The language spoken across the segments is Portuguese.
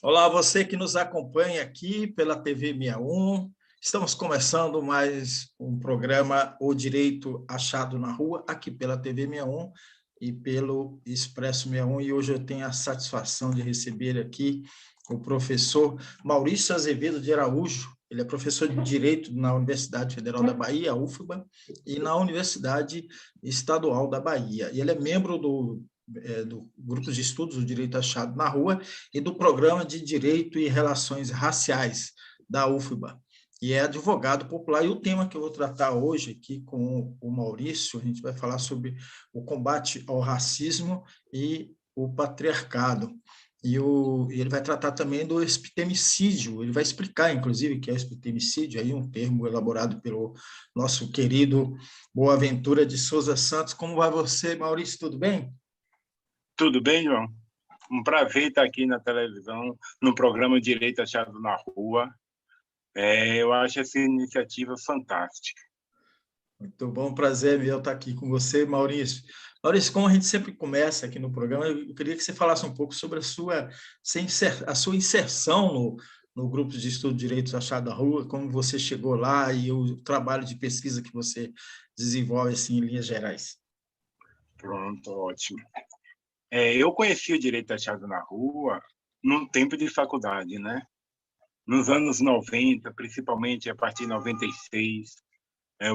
Olá, você que nos acompanha aqui pela TV 61. Estamos começando mais um programa O Direito Achado na Rua, aqui pela TV 61 e pelo Expresso 61. E hoje eu tenho a satisfação de receber aqui o professor Maurício Azevedo de Araújo. Ele é professor de Direito na Universidade Federal da Bahia, UFBA, e na Universidade Estadual da Bahia. E ele é membro do Grupo de Estudos do Direito Achado na Rua e do Programa de Direito e Relações Raciais da UFBA. E é advogado popular. E o tema que eu vou tratar hoje aqui com o Maurício, a gente vai falar sobre o combate ao racismo e o patriarcado. E ele vai tratar também do epitemicídio. Ele vai explicar, inclusive, o que é epitemicídio, aí um termo elaborado pelo nosso querido Boaventura de Souza Santos. Como vai você, Maurício? Tudo bem? Tudo bem, João? Um prazer estar aqui na televisão, no programa Direito Achado na Rua. Eu acho essa iniciativa fantástica. Muito bom, prazer meu estar aqui com você, Maurício. Maurício, como a gente sempre começa aqui no programa, eu queria que você falasse um pouco sobre a sua inserção no grupo de estudo de Direitos Achado na Rua, como você chegou lá e o trabalho de pesquisa que você desenvolve assim, em linhas gerais. Pronto, ótimo. Eu conheci o Direito Achado na Rua no tempo de faculdade, né? Nos anos 90, principalmente a partir de 96,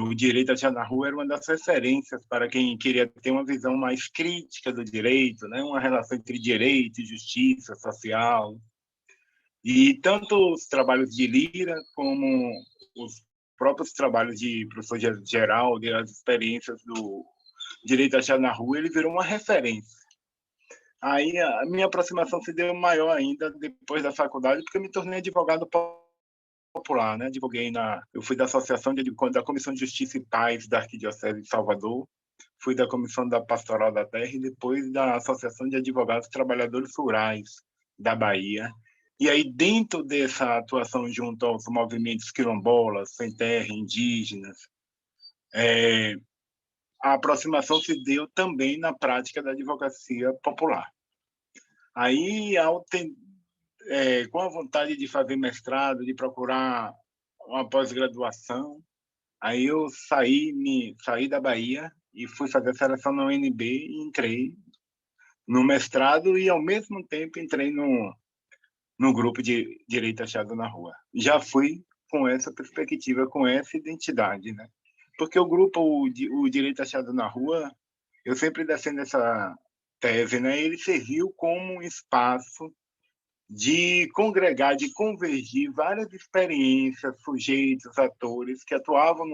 o Direito Achado na Rua era uma das referências para quem queria ter uma visão mais crítica do direito, né? Uma relação entre direito e justiça social. E tanto os trabalhos de Lira como os próprios trabalhos de professor Geraldo e as experiências do Direito Achado na Rua, ele virou uma referência. Aí a minha aproximação se deu maior ainda depois da faculdade, porque eu me tornei advogado popular, né? Eu fui da da Comissão de Justiça e Paz da Arquidiocese de Salvador, fui da Comissão da Pastoral da Terra e depois da Associação de Advogados Trabalhadores Rurais da Bahia. E aí, dentro dessa atuação junto aos movimentos quilombolas, sem terra, indígenas, a aproximação se deu também na prática da advocacia popular. Aí, com a vontade de fazer mestrado, de procurar uma pós-graduação, aí eu saí da Bahia e fui fazer a seleção na UNB e entrei no mestrado e, ao mesmo tempo, entrei no grupo de Direito Achado na Rua. Já fui com essa perspectiva, com essa identidade, né? Porque o Direito Achado na Rua, eu sempre defendo essa tese, né? Ele serviu como um espaço de congregar, de convergir várias experiências, sujeitos, atores que atuavam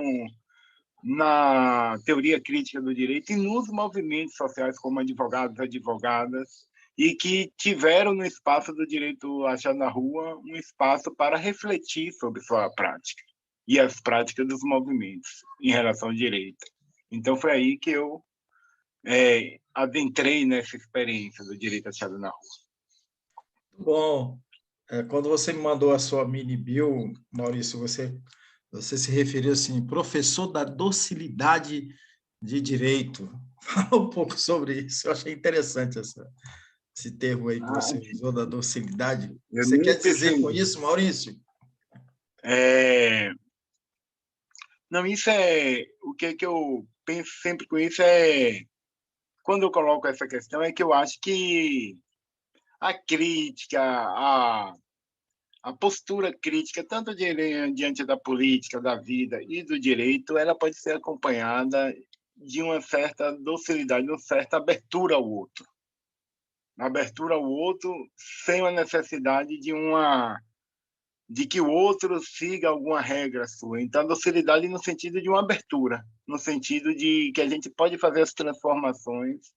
na teoria crítica do direito e nos movimentos sociais como advogados, advogadas, e que tiveram no espaço do Direito Achado na Rua um espaço para refletir sobre sua prática e as práticas dos movimentos em relação ao direito. Então, foi aí que eu adentrei nessa experiência do Direito Achado na Rua. Bom, quando você me mandou a sua mini bio, Maurício, você se referiu assim, professor da docilidade de direito. Fala um pouco sobre isso, eu achei interessante esse termo aí que você usou, da docilidade. Você quer dizer com isso, Maurício? Não, isso o que eu penso sempre com isso quando eu coloco essa questão, é que eu acho que a crítica, a postura crítica, tanto diante da política, da vida e do direito, ela pode ser acompanhada de uma certa docilidade, de uma certa abertura ao outro. Uma abertura ao outro sem a necessidade de que o outro siga alguma regra sua. Então, a docilidade no sentido de uma abertura, no sentido de que a gente pode fazer as transformações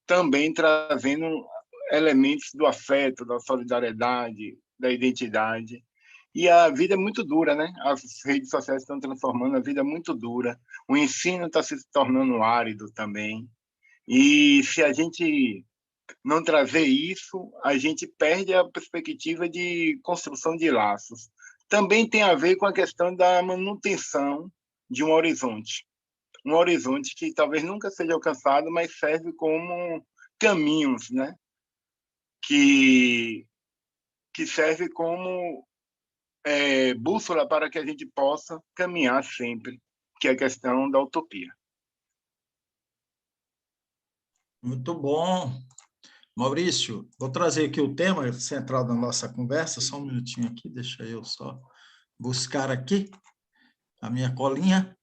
também trazendo elementos do afeto, da solidariedade, da identidade. E a vida é muito dura, né? As redes sociais estão transformando a vida muito dura. O ensino está se tornando árido também. E se a gente não trazer isso, a gente perde a perspectiva de construção de laços. Também tem a ver com a questão da manutenção de um horizonte que talvez nunca seja alcançado, mas serve como caminhos, né? Que que serve como bússola para que a gente possa caminhar sempre, que é a questão da utopia. Muito bom. Maurício, vou trazer aqui o tema central da nossa conversa, só um minutinho aqui, deixa eu só buscar aqui a minha colinha.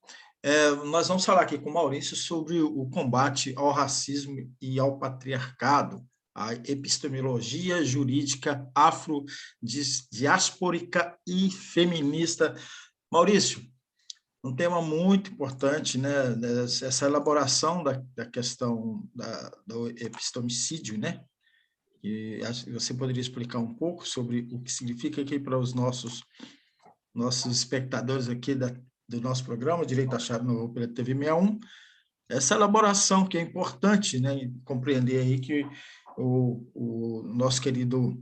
Nós vamos falar aqui com o Maurício sobre o combate ao racismo e ao patriarcado, a epistemologia jurídica afrodiaspórica e feminista. Maurício, um tema muito importante, né? Essa elaboração da questão do epistemicídio, né? E você poderia explicar um pouco sobre o que significa aqui para os nossos espectadores aqui do nosso programa, Direito Achado no pela TV 61, essa elaboração que é importante, né? Compreender aí que o nosso querido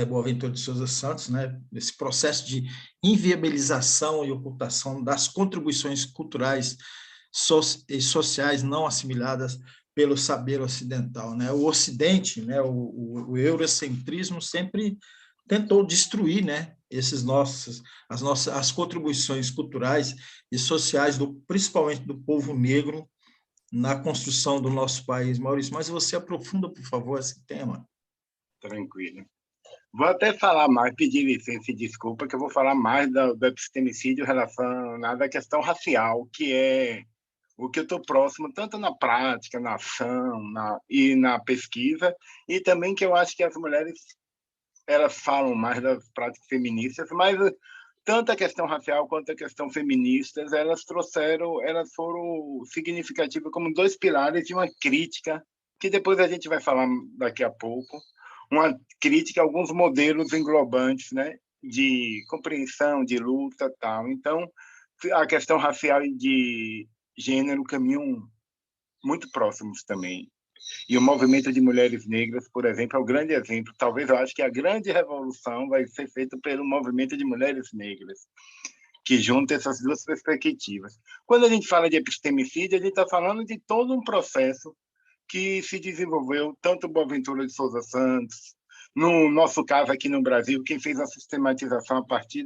Boaventura de Souza Santos, né, esse processo de inviabilização e ocultação das contribuições culturais e sociais não assimiladas pelo saber ocidental, né? O Ocidente, né, o eurocentrismo sempre tentou destruir, né, as contribuições culturais e sociais principalmente do povo negro na construção do nosso país. Maurício, mas você aprofunda, por favor, esse tema. Tranquilo. Vou até falar mais, pedir licença e desculpa, que eu vou falar mais do epistemicídio relacionado à questão racial, que é o que eu estou próximo, tanto na prática, na ação e na pesquisa, e também que eu acho que as mulheres elas falam mais das práticas feministas, mas tanto a questão racial quanto a questão feminista, elas foram significativas como dois pilares de uma crítica, que depois a gente vai falar daqui a pouco, uma crítica a alguns modelos englobantes, né, de compreensão, de luta, tal. Então, a questão racial e de gênero caminham muito próximos também. E o movimento de mulheres negras, por exemplo, é o grande exemplo. Talvez eu acho que a grande revolução vai ser feita pelo movimento de mulheres negras, que junta essas duas perspectivas. Quando a gente fala de epistemicídio, a gente está falando de todo um processo que se desenvolveu, tanto Boaventura de Souza Santos, no nosso caso aqui no Brasil, quem fez a sistematização a partir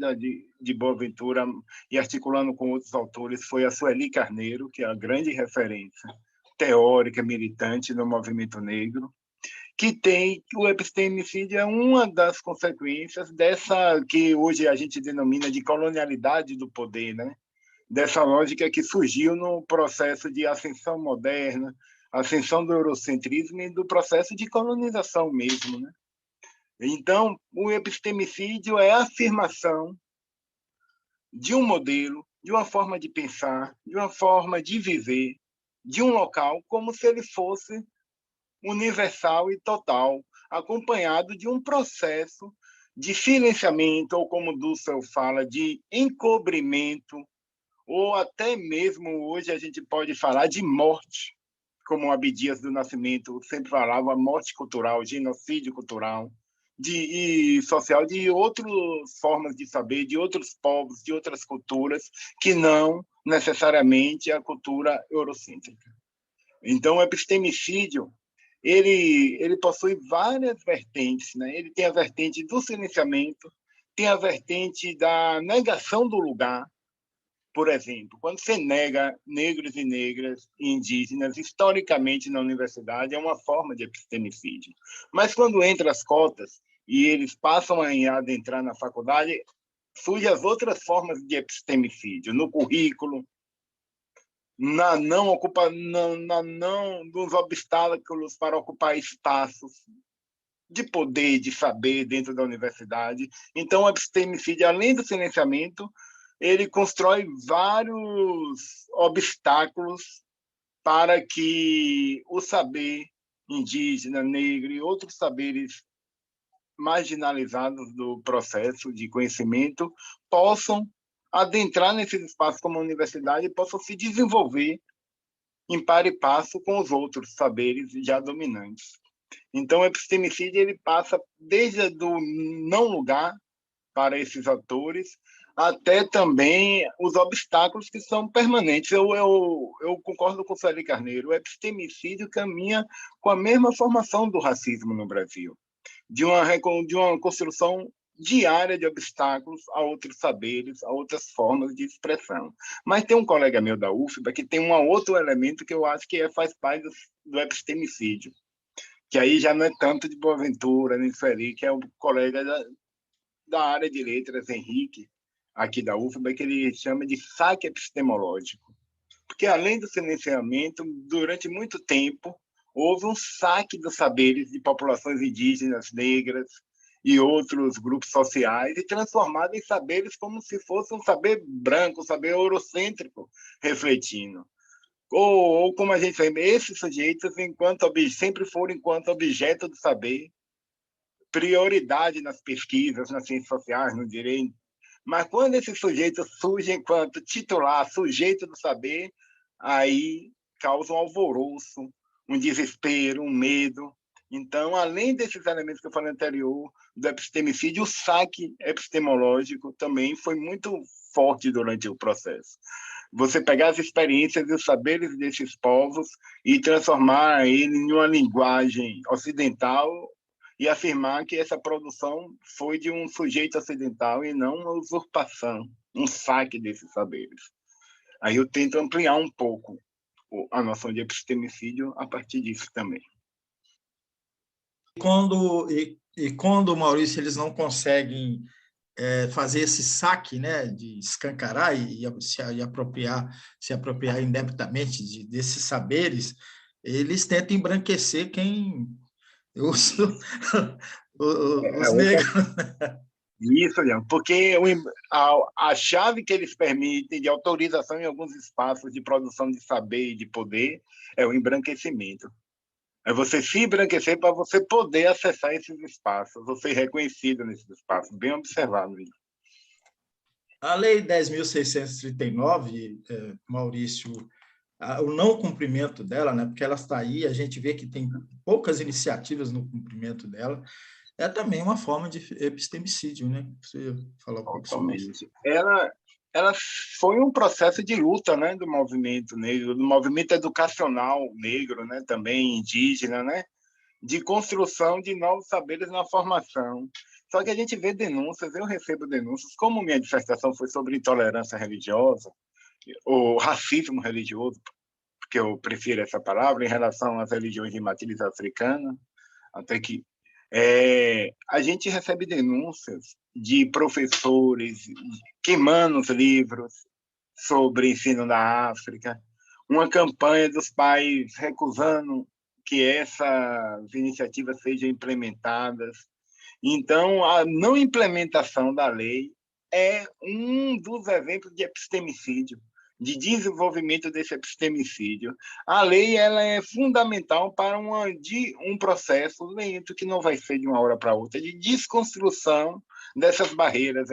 de Boaventura e articulando com outros autores foi a Sueli Carneiro, que é a grande referência teórica, militante no movimento negro, que tem o epistemicídio é uma das consequências dessa que hoje a gente denomina de colonialidade do poder, né? Dessa lógica que surgiu no processo de ascensão moderna, ascensão do eurocentrismo e do processo de colonização mesmo, né? Então, o epistemicídio é a afirmação de um modelo, de uma forma de pensar, de uma forma de viver, de um local, como se ele fosse universal e total, acompanhado de um processo de silenciamento, ou como Dussel fala, de encobrimento, ou até mesmo hoje a gente pode falar de morte, como o Abdias do Nascimento sempre falava, morte cultural, genocídio cultural e social de outras formas de saber, de outros povos, de outras culturas, que não necessariamente a cultura eurocêntrica. Então, o epistemicídio ele possui várias vertentes, né? Ele tem a vertente do silenciamento, tem a vertente da negação do lugar. Por exemplo, quando você nega negros e negras e indígenas historicamente na universidade, é uma forma de epistemicídio. Mas quando entra as cotas e eles passam a adentrar na faculdade, surgem as outras formas de epistemicídio, no currículo, dos obstáculos para ocupar espaços de poder, de saber dentro da universidade. Então, o epistemicídio, além do silenciamento, ele constrói vários obstáculos para que o saber indígena, negro e outros saberes marginalizados do processo de conhecimento possam adentrar nesses espaços como a universidade e possam se desenvolver em par e passo com os outros saberes já dominantes. Então, o epistemicídio ele passa desde o não lugar para esses atores até também os obstáculos que são permanentes. Eu concordo com o Sueli Carneiro. O epistemicídio caminha com a mesma formação do racismo no Brasil. de uma construção diária de obstáculos a outros saberes, a outras formas de expressão. Mas tem um colega meu da UFBA que tem um outro elemento que eu acho que faz parte do epistemicídio, que aí já não é tanto de Boaventura, nem Feri, que é o colega da área de letras, Henrique, aqui da UFBA, que ele chama de saque epistemológico. Porque, além do silenciamento, durante muito tempo, houve um saque dos saberes de populações indígenas, negras e outros grupos sociais, e transformado em saberes como se fosse um saber branco, um saber eurocêntrico, refletindo. Ou como a gente sabe, esses sujeitos, sempre foram enquanto objeto do saber, prioridade nas pesquisas, nas ciências sociais, no direito. Mas quando esse sujeito surge enquanto titular, sujeito do saber, aí causa um alvoroço, um desespero, um medo. Então, além desses elementos que eu falei anterior, do epistemicídio, o saque epistemológico também foi muito forte durante o processo. Você pegar as experiências e os saberes desses povos e transformar ele em uma linguagem ocidental e afirmar que essa produção foi de um sujeito ocidental e não uma usurpação, um saque desses saberes. Aí eu tento ampliar um pouco a noção de epistemicídio a partir disso também. Quando, Maurício, eles não conseguem fazer esse saque, né, de escancarar e se apropriar indebitamente desses saberes, eles tentam embranquecer os negros. Isso, Leandro, porque a chave que eles permitem de autorização em alguns espaços de produção de saber e de poder é o embranquecimento. É você se embranquecer para você poder acessar esses espaços, ou ser reconhecido nesses espaços. Bem observado isso. A Lei 10.639, Maurício, o não cumprimento dela, né, porque ela está aí, a gente vê que tem poucas iniciativas no cumprimento dela, é também uma forma de epistemicídio, né? Você falar um pouco sobre isso. Ela foi um processo de luta, né, do movimento negro, do movimento educacional negro, né, também indígena, né, de construção de novos saberes na formação. Só que a gente vê denúncias, eu recebo denúncias, como minha dissertação foi sobre intolerância religiosa, ou racismo religioso, porque eu prefiro essa palavra, em relação às religiões de matriz africana, até que a gente recebe denúncias de professores queimando os livros sobre ensino na África, uma campanha dos pais recusando que essas iniciativas sejam implementadas. Então, a não implementação da lei é um dos exemplos de epistemicídio, de desenvolvimento desse epistemicídio. A lei ela é fundamental para um processo lento, que não vai ser de uma hora para outra, de desconstrução dessas barreiras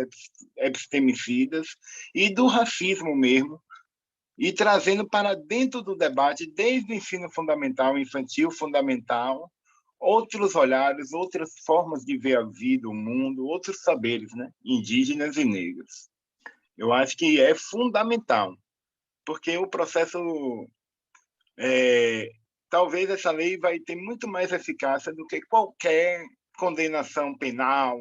epistemicidas e do racismo mesmo, e trazendo para dentro do debate, desde o ensino fundamental, infantil, fundamental, outros olhares, outras formas de ver a vida, o mundo, outros saberes, né? Indígenas e negros. Eu acho que é fundamental, porque o processo, talvez essa lei vai ter muito mais eficácia do que qualquer condenação penal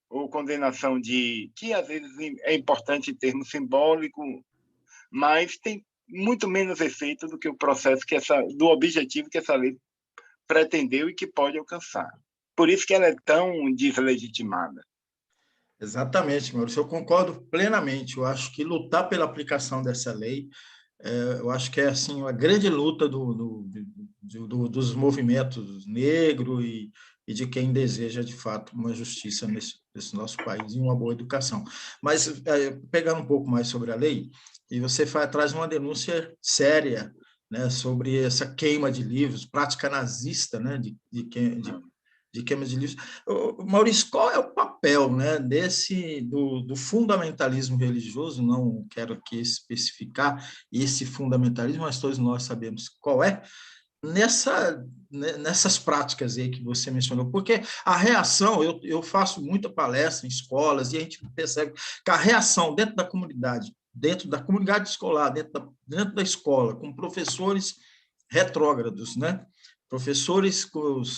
ou condenação que às vezes é importante em termos simbólicos, mas tem muito menos efeito do que o processo do objetivo que essa lei pretendeu e que pode alcançar. Por isso que ela é tão deslegitimada. Exatamente, Maurício, eu concordo plenamente. Eu acho que lutar pela aplicação dessa lei, eu acho que é assim, uma grande luta dos movimentos negros e de quem deseja, de fato, uma justiça nesse nosso país e uma boa educação. Mas, pegando um pouco mais sobre a lei, e você traz uma denúncia séria, né, sobre essa queima de livros, prática nazista, né, de queima de livros. Maurício, qual é o papel, né, do fundamentalismo religioso? Não quero aqui especificar esse fundamentalismo, mas todos nós sabemos qual é, nessas práticas aí que você mencionou, porque a reação, eu faço muita palestra em escolas e a gente percebe que a reação dentro da comunidade escolar, dentro da escola, com professores retrógrados, né? professores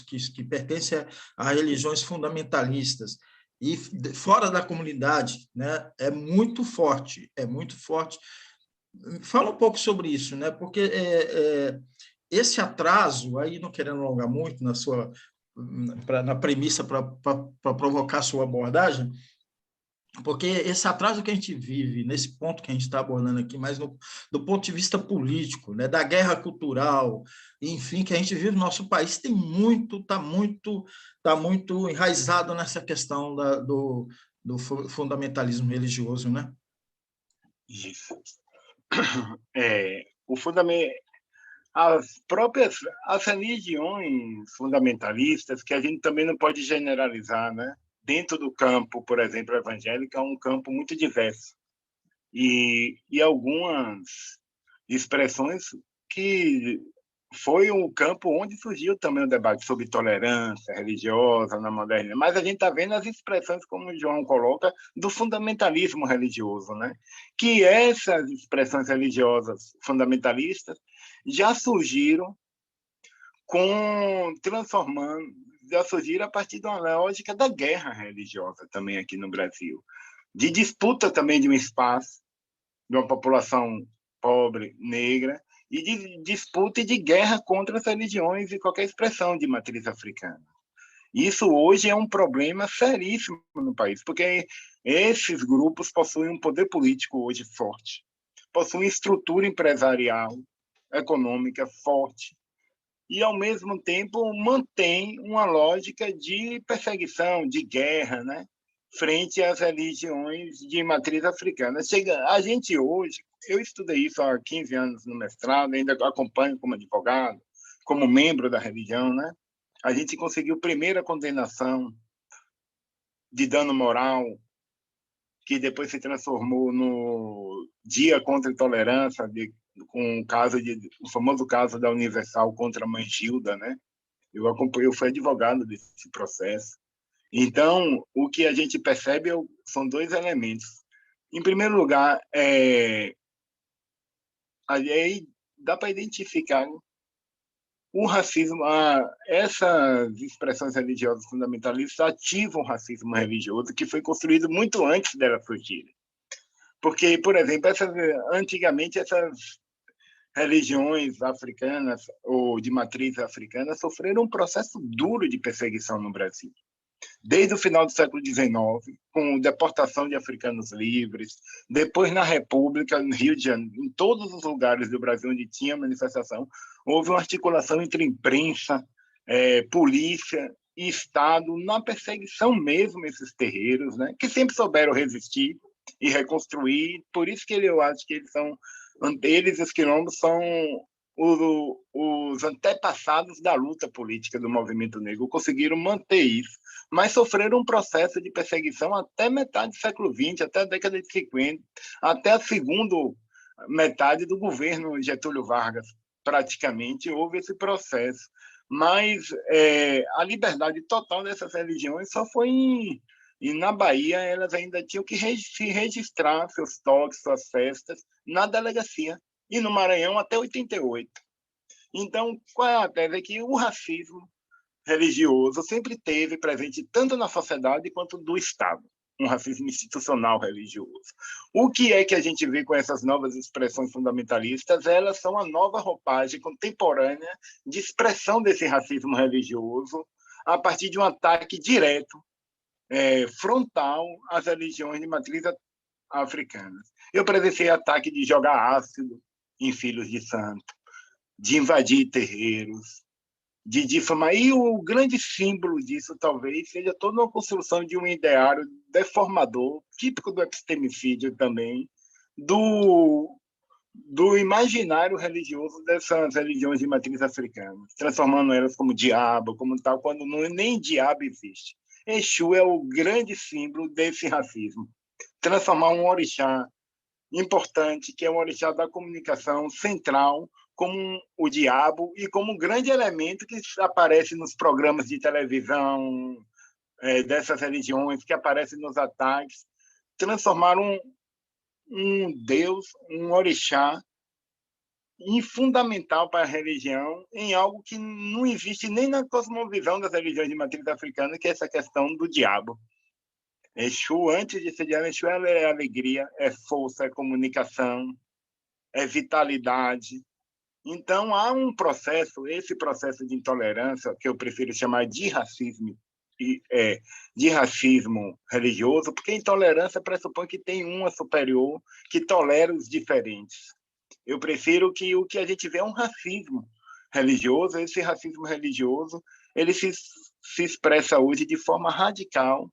que pertencem a religiões fundamentalistas e fora da comunidade, né, é muito forte, é muito forte. Fala um pouco sobre isso, né, porque esse atraso, aí não querendo alongar muito na premissa para provocar a sua abordagem, porque esse atraso que a gente vive, nesse ponto que a gente está abordando aqui, mas do ponto de vista político, né, da guerra cultural, enfim, que a gente vive no nosso país, tá muito enraizado nessa questão do fundamentalismo religioso, né? Isso. O fundamento, as religiões fundamentalistas, que a gente também não pode generalizar, né? Dentro do campo, por exemplo, evangélico, é um campo muito diverso. E algumas expressões que foi um campo onde surgiu também o debate sobre tolerância religiosa na modernidade. Mas a gente está vendo as expressões, como o João coloca, do fundamentalismo religioso, né? Que essas expressões religiosas fundamentalistas já surgiram já surgiram a partir de uma lógica da guerra religiosa também aqui no Brasil, de disputa também de um espaço de uma população pobre, negra, e de disputa e de guerra contra as religiões e qualquer expressão de matriz africana. Isso hoje é um problema seríssimo no país, porque esses grupos possuem um poder político hoje forte, possuem estrutura empresarial, econômica forte, e, ao mesmo tempo, mantém uma lógica de perseguição, de guerra, né? Frente às religiões de matriz africana. A gente hoje, eu estudei isso há 15 anos no mestrado, ainda acompanho como advogado, como membro da religião, né? A gente conseguiu a primeira condenação de dano moral, que depois se transformou no Dia contra a Intolerância, com o famoso caso da Universal contra a Mãe Gilda, né? Eu fui advogado desse processo. Então, o que a gente percebe são dois elementos. Em primeiro lugar, aí dá para identificar o racismo, essas expressões religiosas fundamentalistas ativam o racismo religioso que foi construído muito antes dela surgir. Porque, por exemplo, antigamente essas religiões africanas ou de matriz africana sofreram um processo duro de perseguição no Brasil. Desde o final do século XIX, com deportação de africanos livres, depois na República, no Rio de Janeiro, em todos os lugares do Brasil onde tinha manifestação, houve uma articulação entre imprensa, polícia e Estado na perseguição mesmo a esses terreiros, né, que sempre souberam resistir e reconstruir. Por isso que eu acho que eles os quilombos são os antepassados da luta política do movimento negro, conseguiram manter isso, mas sofreram um processo de perseguição até metade do século XX, até a década de 50, até a segunda metade do governo Getúlio Vargas, praticamente, houve esse processo. Mas a liberdade total dessas religiões só foi e na Bahia elas ainda tinham que se registrar seus toques, suas festas, na delegacia. E no Maranhão até 88. Então, qual é a tese? É que o racismo religioso sempre teve presente tanto na sociedade quanto do Estado, um racismo institucional religioso. O que é que a gente vê com essas novas expressões fundamentalistas? Elas são a nova roupagem contemporânea de expressão desse racismo religioso a partir de um ataque direto, frontal às religiões de matriz africana. Eu presenciei ataque de jogar ácido em filhos de santo, de invadir terreiros, de difamar. E o grande símbolo disso, talvez, seja toda uma construção de um ideário deformador, típico do epistemicídio também, do imaginário religioso dessas religiões de matriz africana, transformando elas como diabo, como tal, quando nem diabo existe. Exu é o grande símbolo desse racismo. Transformar um orixá importante, que é um orixá da comunicação central, como o diabo e como um grande elemento que aparece nos programas de televisão dessas religiões, que aparece nos ataques, transformar um deus, um orixá, fundamental para a religião em algo que não existe nem na cosmovisão das religiões de matriz africana, que é essa questão do diabo. Exu, antes de ser diabo, Exu é alegria, é força, é comunicação, é vitalidade. Então, há um processo, esse processo de intolerância, que eu prefiro chamar de racismo, de racismo religioso, porque intolerância pressupõe que tem uma superior que tolera os diferentes. Eu prefiro que o que a gente vê é um racismo religioso. Esse racismo religioso ele se expressa hoje de forma radical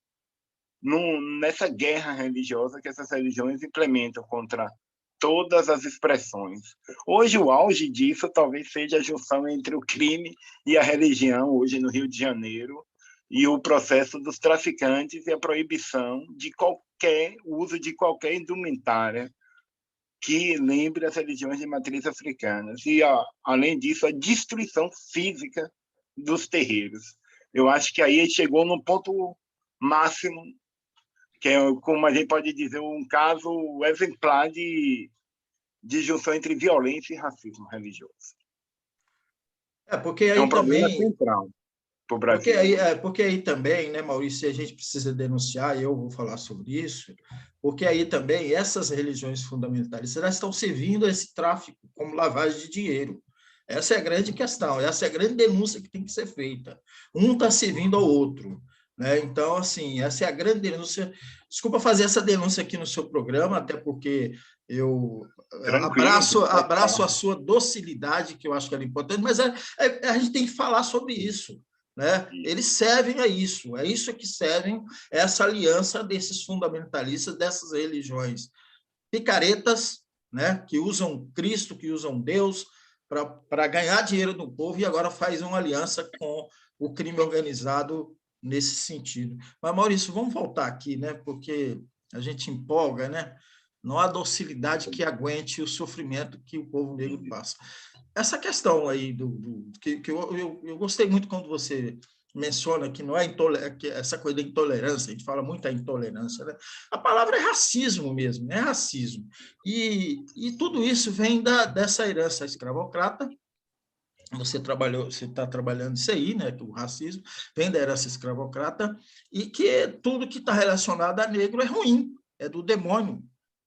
nessa guerra religiosa que essas religiões implementam contra todas as expressões. Hoje, o auge disso talvez seja a junção entre o crime e a religião, hoje no Rio de Janeiro, e o processo dos traficantes e a proibição de qualquer uso de qualquer indumentária que lembre as religiões de matriz africanas. E, além disso, a destruição física dos terreiros. Eu acho que aí chegou no ponto máximo, que é, como a gente pode dizer, um caso exemplar de junção entre violência e racismo religioso. Porque aí é um problema também, central para o Brasil. Porque aí também, né, Maurício, a gente precisa denunciar, e eu vou falar sobre isso, porque aí também essas religiões fundamentalistas elas estão servindo a esse tráfico como lavagem de dinheiro. Essa é a grande questão, essa é a grande denúncia que tem que ser feita. Um está servindo ao outro. Né? Então, assim, essa é a grande denúncia. Desculpa fazer essa denúncia aqui no seu programa, até porque eu abraço a sua docilidade, que eu acho que é importante, mas a gente tem que falar sobre isso. Né? Eles servem a isso, é isso que servem essa aliança desses fundamentalistas, dessas religiões picaretas, né? Que usam Cristo, que usam Deus para ganhar dinheiro do povo e agora faz uma aliança com o crime organizado nesse sentido. Mas, Maurício, vamos voltar aqui, né? Porque a gente empolga, né? Não há docilidade que aguente o sofrimento que o povo negro passa. Essa questão aí que eu gostei muito quando você menciona que não é essa coisa da intolerância, a gente fala muito da intolerância, né? A palavra é racismo mesmo, é racismo. E tudo isso vem dessa herança escravocrata. Você está trabalhando isso aí, né? O racismo vem da herança escravocrata e que tudo que está relacionado a negro é ruim, é do demônio,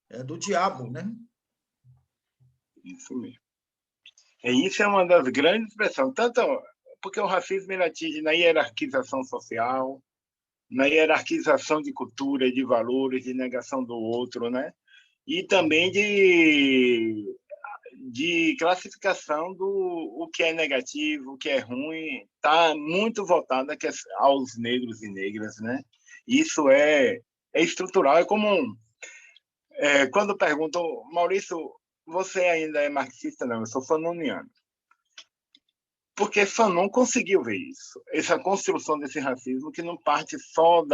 é do diabo, né? Isso mesmo. E isso é uma das grandes expressões, tanto porque o racismo ele atinge na hierarquização social, na hierarquização de cultura, de valores, de negação do outro, né? E também de classificação do o que é negativo, o que é ruim, está muito voltada aos negros e negras, né? Isso é estrutural, é comum. Quando perguntam, Maurício, você ainda é marxista? Não, eu sou fanoniano. Porque Fanon conseguiu ver isso, essa construção desse racismo que não parte só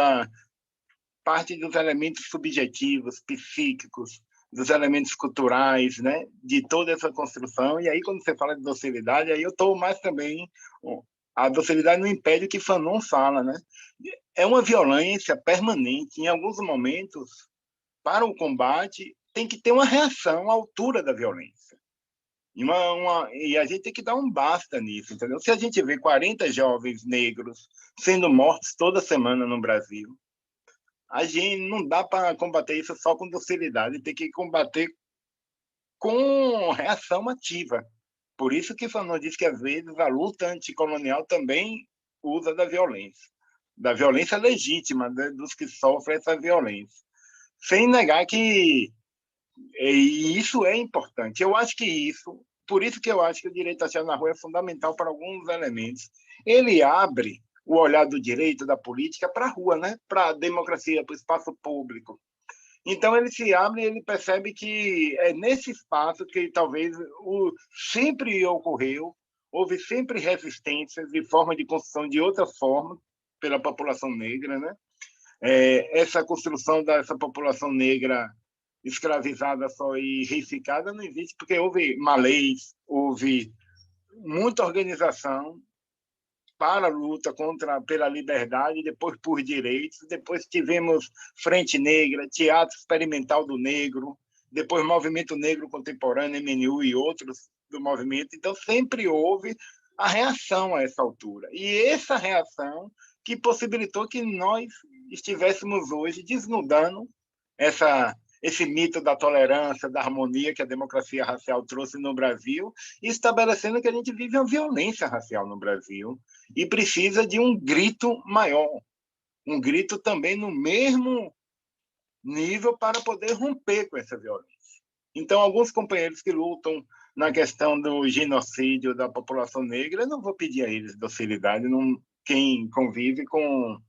parte dos elementos subjetivos, psíquicos, dos elementos culturais, né, de toda essa construção. E aí, quando você fala de docilidade, aí eu estou mais também... A docilidade não impede o que Fanon fala, né? É uma violência permanente. Em alguns momentos, para o combate, tem que ter uma reação à altura da violência. E a gente tem que dar um basta nisso, entendeu? Se a gente vê 40 jovens negros sendo mortos toda semana no Brasil, a gente não dá para combater isso só com docilidade, tem que combater com reação ativa. Por isso que Fanon diz que, às vezes, a luta anticolonial também usa da violência legítima, né, dos que sofrem essa violência. Sem negar que isso é importante. Eu acho que por isso que eu acho que o direito a na rua é fundamental para alguns elementos. Ele abre o olhar do direito, da política, para a rua, né? Para a democracia, para o espaço público. Então, ele se abre e ele percebe que é nesse espaço que talvez sempre ocorreu, houve sempre resistências de forma de construção de outra forma pela população negra, né? Essa construção dessa população negra escravizada só e reificada não existe, porque houve malês, houve muita organização para a luta pela liberdade, depois por direitos, depois tivemos Frente Negra, Teatro Experimental do Negro, depois Movimento Negro Contemporâneo, MNU e outros do movimento, então sempre houve a reação a essa altura. E essa reação que possibilitou que nós estivéssemos hoje desnudando esse mito da tolerância, da harmonia que a democracia racial trouxe no Brasil, e estabelecendo que a gente vive uma violência racial no Brasil e precisa de um grito maior, um grito também no mesmo nível para poder romper com essa violência. Então, alguns companheiros que lutam na questão do genocídio da população negra, eu não vou pedir a eles docilidade, quem convive com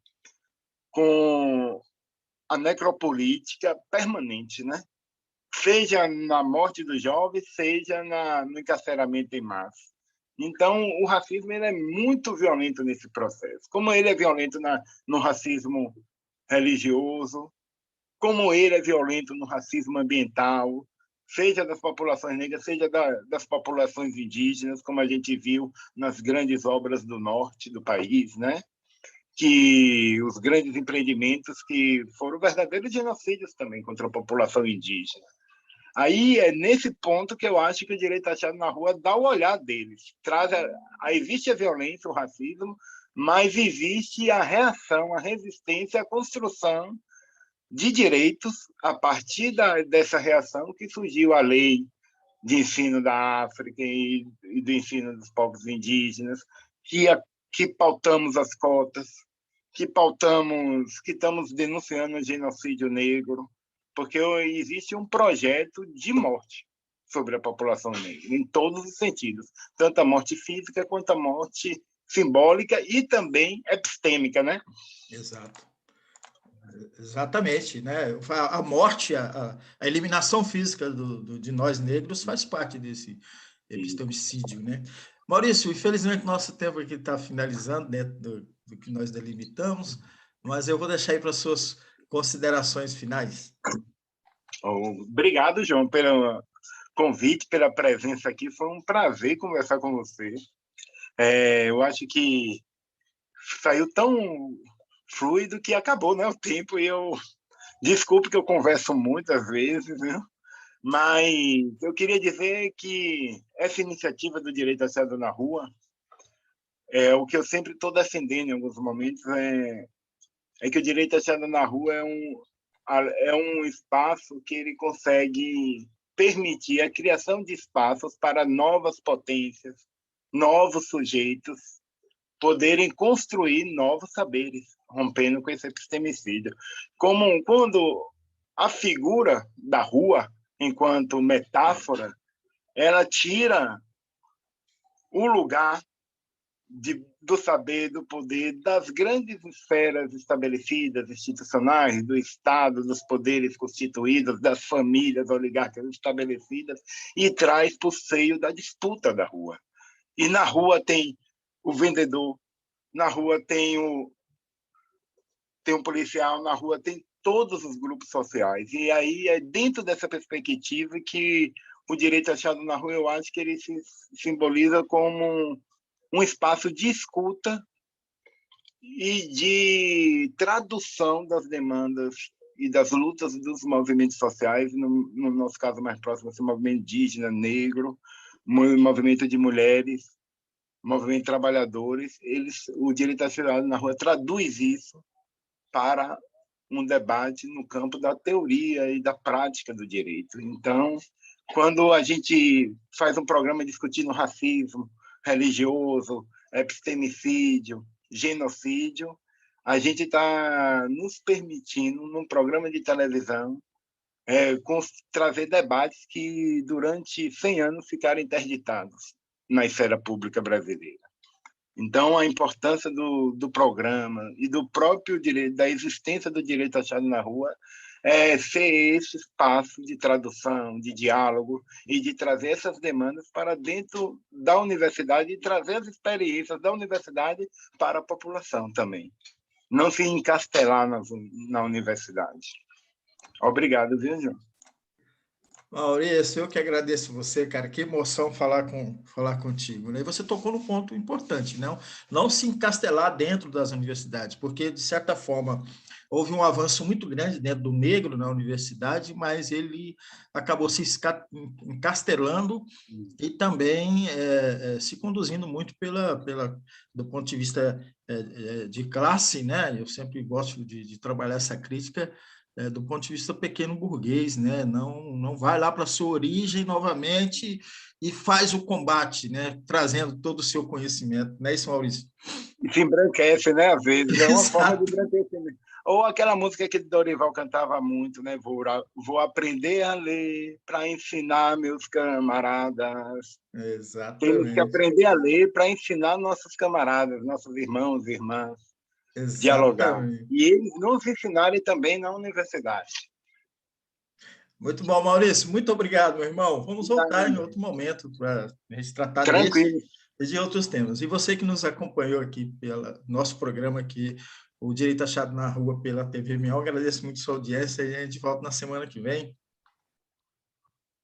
a necropolítica permanente, né? Seja na morte dos jovens, seja no encarceramento em massa. Então, o racismo ele é muito violento nesse processo. Como ele é violento no racismo religioso, como ele é violento no racismo ambiental, seja das populações negras, seja das populações indígenas, como a gente viu nas grandes obras do norte do país, né? Que os grandes empreendimentos que foram verdadeiros genocídios também contra a população indígena. Aí é nesse ponto que eu acho que o direito achado na rua dá o olhar deles. Existe a violência, o racismo, mas existe a reação, a resistência, a construção de direitos a partir dessa reação que surgiu a lei de ensino da África e do ensino dos povos indígenas, que pautamos as cotas, que estamos denunciando o genocídio negro, porque existe um projeto de morte sobre a população negra, em todos os sentidos, tanto a morte física quanto a morte simbólica e também epistêmica, né? Exato. Exatamente, né? A morte, a eliminação física de nós negros faz parte desse epistemicídio, né? Maurício, infelizmente nosso tempo aqui está finalizando dentro do que nós delimitamos, mas eu vou deixar aí para as suas considerações finais. Obrigado, João, pelo convite, pela presença aqui. Foi um prazer conversar com você. Eu acho que saiu tão fluido que acabou, né, o tempo, e desculpe que eu converso muitas vezes, né? Mas eu queria dizer que essa iniciativa do direito achado na rua, o que eu sempre estou defendendo em alguns momentos, é que o direito achado na rua é um espaço que ele consegue permitir a criação de espaços para novas potências, novos sujeitos poderem construir novos saberes, rompendo com esse epistemicídio. Como quando a figura da rua, enquanto metáfora, ela tira o lugar do saber, do poder, das grandes esferas estabelecidas, institucionais, do Estado, dos poderes constituídos, das famílias oligárquicas estabelecidas, e traz para o seio da disputa da rua. E na rua tem o vendedor, na rua tem um policial, na rua tem todos os grupos sociais. E aí é dentro dessa perspectiva que o direito achado na rua, eu acho que ele se simboliza como um espaço de escuta e de tradução das demandas e das lutas dos movimentos sociais, no nosso caso mais próximo, esse movimento indígena, negro, movimento de mulheres, movimento de trabalhadores. O direito achado na rua traduz isso para um debate no campo da teoria e da prática do direito. Então, quando a gente faz um programa discutindo racismo religioso, epistemicídio, genocídio, a gente está nos permitindo, num programa de televisão, trazer debates que, durante 100 anos, ficaram interditados na esfera pública brasileira. Então, a importância do programa e do próprio direito, da existência do direito achado na rua, é ser esse espaço de tradução, de diálogo e de trazer essas demandas para dentro da universidade e trazer as experiências da universidade para a população também. Não se encastelar na universidade. Obrigado, viu, João? Maurício, eu que agradeço você, cara. Que emoção falar contigo, né? E você tocou no ponto importante, não se encastelar dentro das universidades, porque, de certa forma, houve um avanço muito grande dentro do negro na universidade, mas ele acabou se encastelando e também se conduzindo muito do ponto de vista de classe, né? Eu sempre gosto de trabalhar essa crítica do ponto de vista pequeno burguês, né? Não vai lá para a sua origem novamente e faz o combate, né? Trazendo todo o seu conhecimento, não é isso, Maurício? E se embranquece, né? Às vezes, é uma forma de Exato. embranquecimento. Ou aquela música que Dorival cantava muito, né? Vou aprender a ler para ensinar meus camaradas. Temos que Exatamente. aprender a ler para ensinar nossos camaradas, nossos irmãos e irmãs, dialogar. Exatamente. E eles nos ensinarem também na universidade. Muito bom, Maurício. Muito obrigado, meu irmão. Vamos Tá, voltar em outro momento para a gente tratar desse tranquilo. e de outros temas. E você que nos acompanhou aqui pelo nosso programa aqui, o Direito Achado na Rua pela TV Miau, agradeço muito sua audiência e a gente volta na semana que vem.